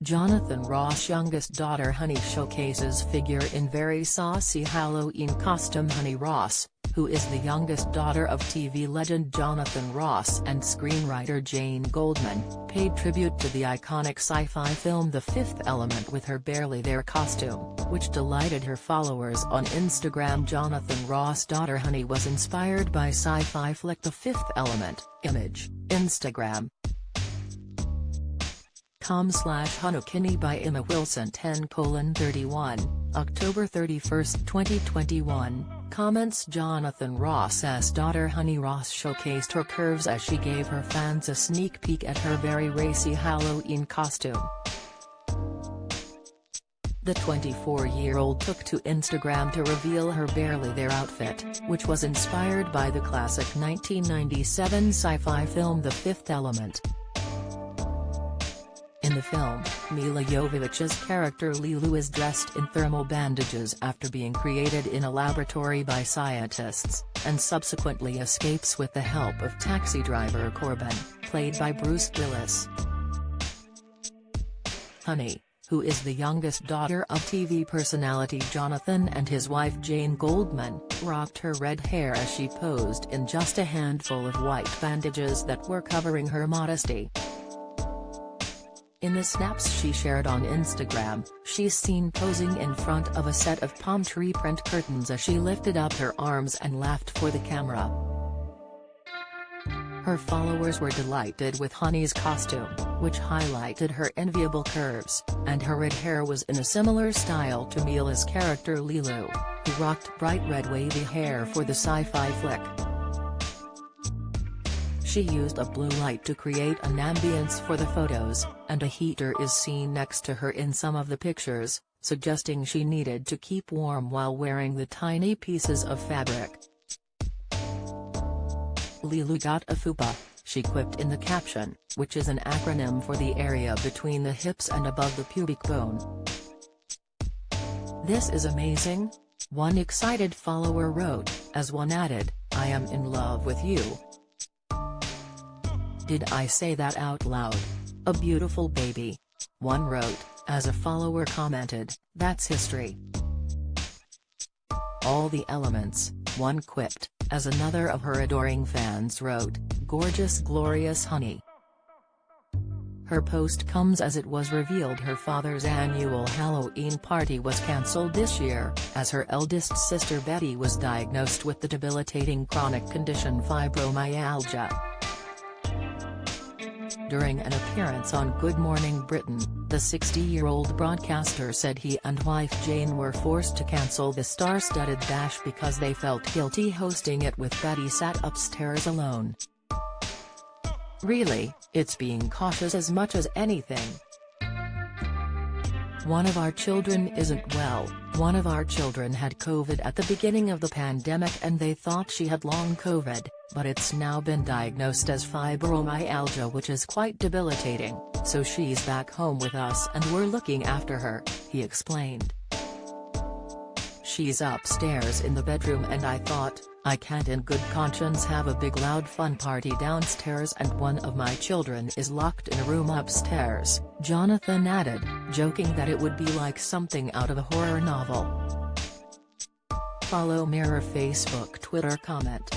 Jonathan Ross' youngest daughter Honey showcases figure in very saucy Halloween costume. Honey Ross, who is the youngest daughter of TV legend Jonathan Ross and screenwriter Jane Goldman, paid tribute to the iconic sci-fi film The Fifth Element with her barely there costume, which delighted her followers on Instagram. Jonathan Ross' daughter Honey was inspired by sci-fi flick The Fifth Element. Image, Instagram. com/Honokini by Emma Wilson 10:31, October 31, 2021, comments. Jonathan Ross's daughter Honey Ross showcased her curves as she gave her fans a sneak peek at her very racy Halloween costume. The 24-year-old took to Instagram to reveal her barely there outfit, which was inspired by the classic 1997 sci-fi film The Fifth Element. In the film, Milla Jovovich's character Lilu is dressed in thermal bandages after being created in a laboratory by scientists, and subsequently escapes with the help of taxi driver Corbin, played by Bruce Willis. Honey, who is the youngest daughter of TV personality Jonathan and his wife Jane Goldman, rocked her red hair as she posed in just a handful of white bandages that were covering her modesty. In the snaps she shared on Instagram, she's seen posing in front of a set of palm tree print curtains as she lifted up her arms and laughed for the camera. Her followers were delighted with Honey's costume, which highlighted her enviable curves, and her red hair was in a similar style to Milla's character Lilu, who rocked bright red wavy hair for the sci-fi flick. She used a blue light to create an ambience for the photos, and a heater is seen next to her in some of the pictures, suggesting she needed to keep warm while wearing the tiny pieces of fabric. "Lilu got a fupa," she quipped in the caption, which is an acronym for the area between the hips and above the pubic bone. "This is amazing," one excited follower wrote, as one added, "I am in love with you. Did I say that out loud? A beautiful baby," one wrote, as a follower commented, "That's history. All the elements," one quipped, as another of her adoring fans wrote, "Gorgeous glorious Honey." Her post comes as it was revealed her father's annual Halloween party was cancelled this year, as her eldest sister Betty was diagnosed with the debilitating chronic condition fibromyalgia. During an appearance on Good Morning Britain, the 60-year-old broadcaster said he and wife Jane were forced to cancel the star-studded bash because they felt guilty hosting it with Betty sat upstairs alone. "Really, it's being cautious as much as anything. One of our children isn't well. One of our children had COVID at the beginning of the pandemic and they thought she had long COVID, but it's now been diagnosed as fibromyalgia, which is quite debilitating, so she's back home with us and we're looking after her," he explained. "She's upstairs in the bedroom and I thought, I can't in good conscience have a big loud fun party downstairs and one of my children is locked in a room upstairs," Jonathan added, joking that it would be like something out of a horror novel. Follow Mirror Facebook Twitter comment